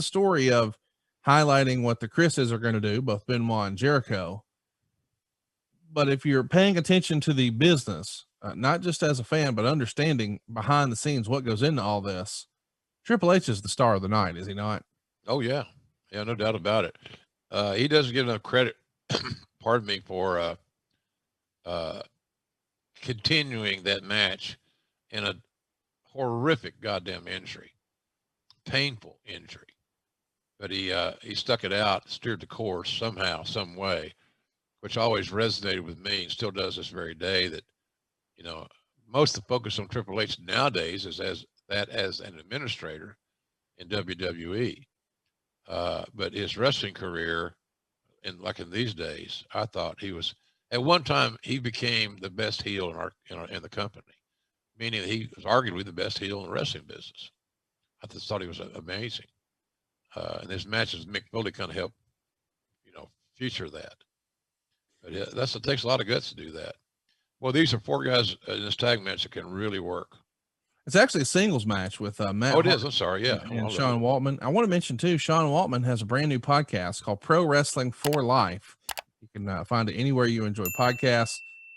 the story of highlighting what the Chris's are going to do, both Benoit and Jericho. But if you're paying attention to the business, not just as a fan, but understanding behind the scenes what goes into all this, Triple H is the star of the night, is he not? Oh yeah, yeah, no doubt about it. He doesn't get enough credit, pardon me, for uh, continuing that match in a horrific goddamn injury, painful injury. But he stuck it out, steered the course somehow, some way, which always resonated with me and still does this very day. That most of the focus on Triple H nowadays is as an administrator in WWE. But his wrestling career, in these days, I thought he was at one time he became the best heel in the company, meaning that he was arguably the best heel in the wrestling business. I just thought he was amazing, and his matches with Mick Foley kind of helped, future that. But yeah, it takes a lot of guts to do that. Well, these are 4 guys in this tag match that can really work. It's actually a singles match with Matt. Oh, it is. I'm sorry. Yeah. And Sean Waltman. I want to mention too, Sean Waltman has a brand new podcast called Pro Wrestling for Life. You can find it anywhere you enjoy podcasts.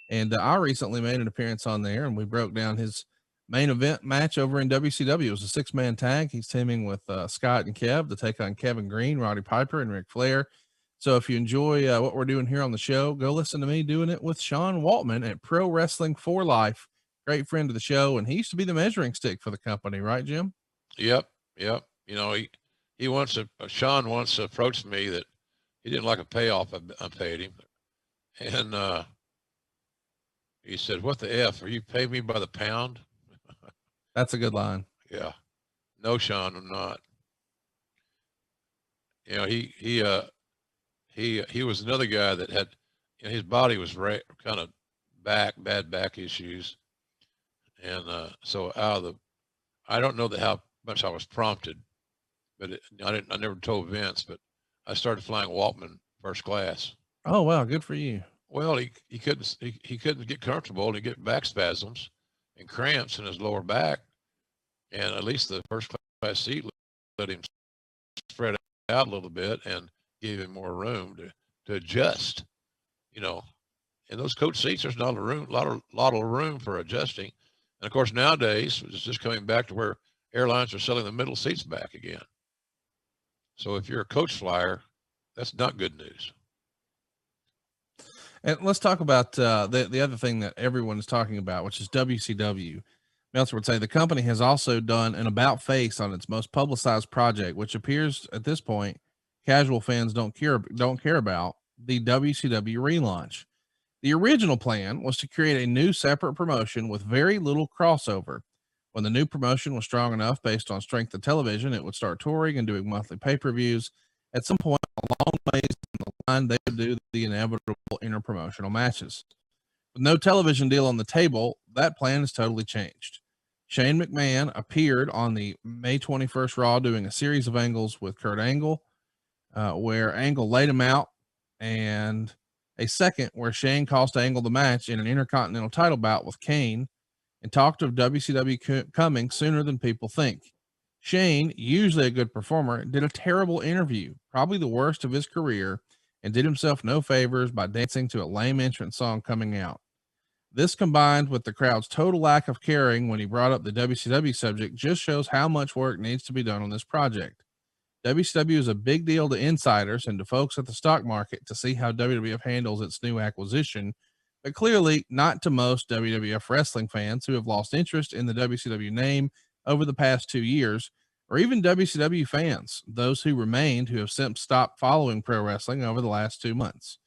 And I recently made an appearance on there, and we broke down his main event match over in WCW. It was a 6-man tag. He's teaming with Scott and Kev to take on Kevin Green, Roddy Piper, and Ric Flair. So if you enjoy what we're doing here on the show, go listen to me doing it with Sean Waltman at Pro Wrestling for Life. Great friend of the show, and he used to be the measuring stick for the company, right, Jim? Yep. Sean once approached me that he didn't like a payoff I paid him, and he said, "What the F? Are you paying me by the pound?" That's a good line. Yeah. No, Sean, I'm not. He was another guy that had, his body was kind of bad back issues. And so I don't know how much I was prompted, but I never told Vince, but I started flying Waltman first class. Oh, wow. Good for you. Well, he couldn't get comfortable, and he get back spasms and cramps in his lower back. And at least the first class seat let him spread out a little bit and gave him more room to adjust, in those coach seats, there's not a lot of room for adjusting. And of course, nowadays it's just coming back to where airlines are selling the middle seats back again. So if you're a coach flyer, that's not good news. And let's talk about the other thing that everyone is talking about, which is WCW. Meltzer would say the company has also done an about face on its most publicized project, which appears at this point casual fans don't care about, the WCW relaunch. The original plan was to create a new separate promotion with very little crossover. When the new promotion was strong enough based on strength of television, it would start touring and doing monthly pay-per-views. At some point along ways in the line, they would do the inevitable interpromotional matches. With no television deal on the table, that plan has totally changed. Shane McMahon appeared on the May 21st Raw doing a series of angles with Kurt Angle, where Angle laid him out, and a second where Shane cost Angle the match in an Intercontinental title bout with Kane, and talked of WCW coming sooner than people think. Shane, usually a good performer, did a terrible interview, probably the worst of his career, and did himself no favors by dancing to a lame entrance song coming out. This, combined with the crowd's total lack of caring when he brought up the WCW subject, just shows how much work needs to be done on this project. WCW is a big deal to insiders and to folks at the stock market to see how WWF handles its new acquisition, but clearly not to most WWF wrestling fans who have lost interest in the WCW name over the past 2 years, or even WCW fans, those who remained who have since stopped following pro wrestling over the last 2 months.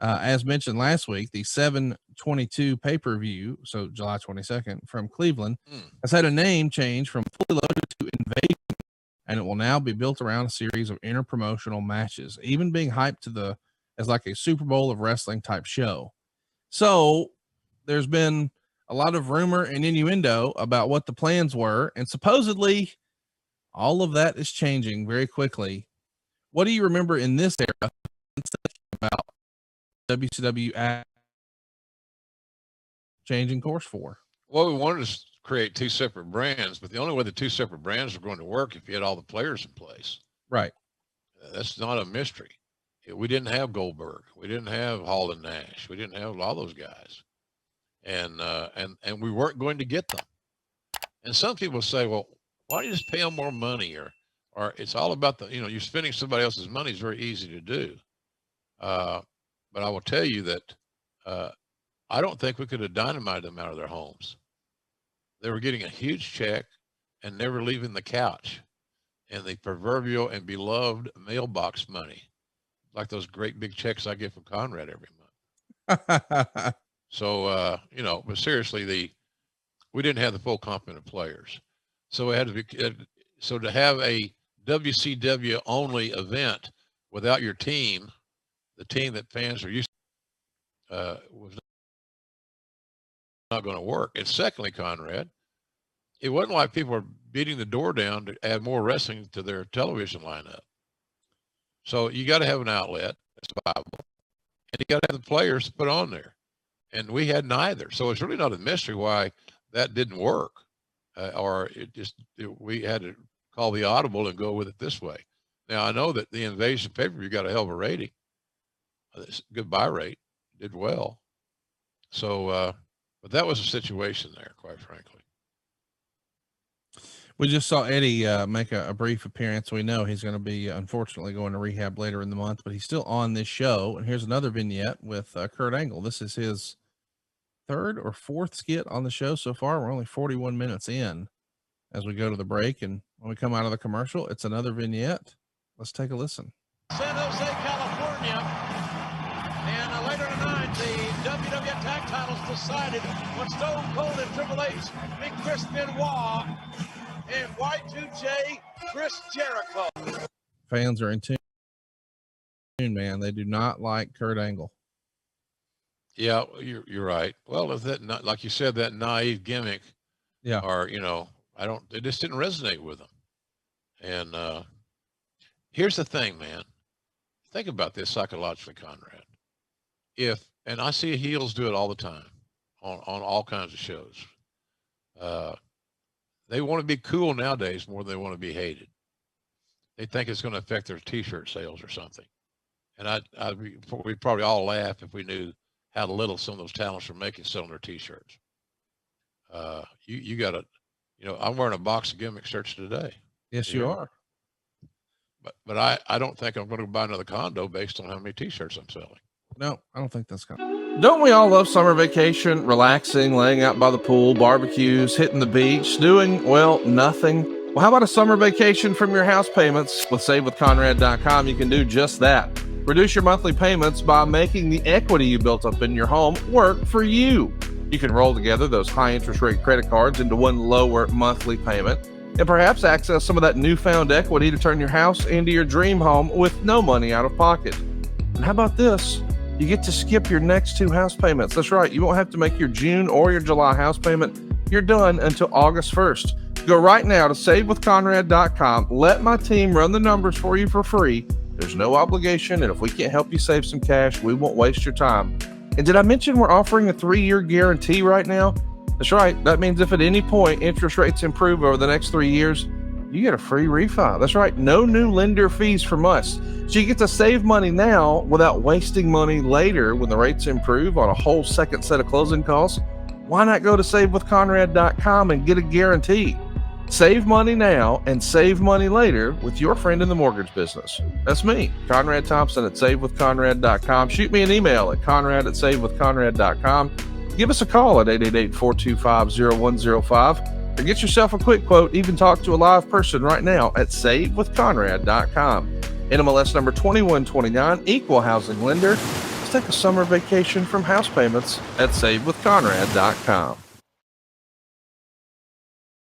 As mentioned last week, the 7/22 pay-per-view, so July 22nd, from Cleveland, has had a name change from Fully Loaded to Invasion, and it will now be built around a series of interpromotional matches, even being hyped as like a Super Bowl of wrestling type show. So there's been a lot of rumor and innuendo about what the plans were, and supposedly all of that is changing very quickly. What do you remember in this era about WCW changing course for? Well, we wanted to create 2 separate brands, but the only way the 2 separate brands were going to work if you had all the players in place. Right. That's not a mystery. We didn't have Goldberg. We didn't have Hall and Nash. We didn't have all those guys. And we weren't going to get them. And some people say, well, why don't you just pay them more money? Or it's all about you're spending somebody else's money is very easy to do. But I will tell you that I don't think we could have dynamited them out of their homes. They were getting a huge check and never leaving the couch, and the proverbial and beloved mailbox money, like those great big checks I get from Conrad every month. So, but seriously, we didn't have the full complement of players. So it had to be, so to have a WCW only event without your team, the team that fans are used to, was not going to work. And secondly, Conrad, it wasn't like people were beating the door down to add more wrestling to their television lineup. So you got to have an outlet that's viable, and you got to have the players to put on there. And we had neither. So it's really not a mystery why that didn't work, we had to call the audible and go with it this way. Now, I know that the Invasion pay-per-view got a hell of a rating. Good buy rate, did well. So, but that was a situation there, quite frankly. We just saw Eddie make a brief appearance. We know he's going to be, unfortunately, going to rehab later in the month, but he's still on this show. And here's another vignette with Kurt Angle. This is his third or fourth skit on the show so far. We're only 41 minutes in as we go to the break. And when we come out of the commercial, it's another vignette. Let's take a listen. San Jose, California. And later tonight, the WWE tag titles decided when Stone Cold and Triple H beat Chris Benoit and Y2J Chris Jericho. Fans are in tune, man. They do not like Kurt Angle. Yeah, you're right. Well, if that, not like you said, that naive gimmick, yeah, or it just didn't resonate with them. And here's the thing, man. Think about this psychologically, Conrad. And I see heels do it all the time on all kinds of shows. They want to be cool nowadays more than they want to be hated. They think it's going to affect their T-shirt sales or something. And we'd probably all laugh if we knew how little some of those talents are making selling their T-shirts. You got to, I'm wearing a box of gimmick shirts today. Yes, you are. But I don't think I'm going to buy another condo based on how many T-shirts I'm selling. No, I don't think that's coming. Don't we all love summer vacation, relaxing, laying out by the pool, barbecues, hitting the beach, doing, well, nothing? Well, how about a summer vacation from your house payments? With SaveWithConrad.com, you can do just that. Reduce your monthly payments by making the equity you built up in your home work for you. You can roll together those high interest rate credit cards into one lower monthly payment, and perhaps access some of that newfound equity to turn your house into your dream home with no money out of pocket. And how about this? You get to skip your next 2 house payments. That's right. You won't have to make your June or your July house payment. You're done until August 1st. Go right now to SaveWithConrad.com. Let my team run the numbers for you for free. There's no obligation, and if we can't help you save some cash, we won't waste your time. And did I mention we're offering a 3-year guarantee right now? That's right. That means if at any point interest rates improve over the next 3 years, you get a free refi. That's right. No new lender fees from us. So you get to save money now without wasting money later when the rates improve on a whole second set of closing costs. Why not go to SaveWithConrad.com and get a guarantee? Save money now and save money later with your friend in the mortgage business. That's me, Conrad Thompson at SaveWithConrad.com. Shoot me an email at Conrad@SaveWithConrad.com. Give us a call at 888-425-0105. Or get yourself a quick quote, even talk to a live person right now at SaveWithConrad.com. NMLS number 2129, equal housing lender. Let's take a summer vacation from house payments at SaveWithConrad.com.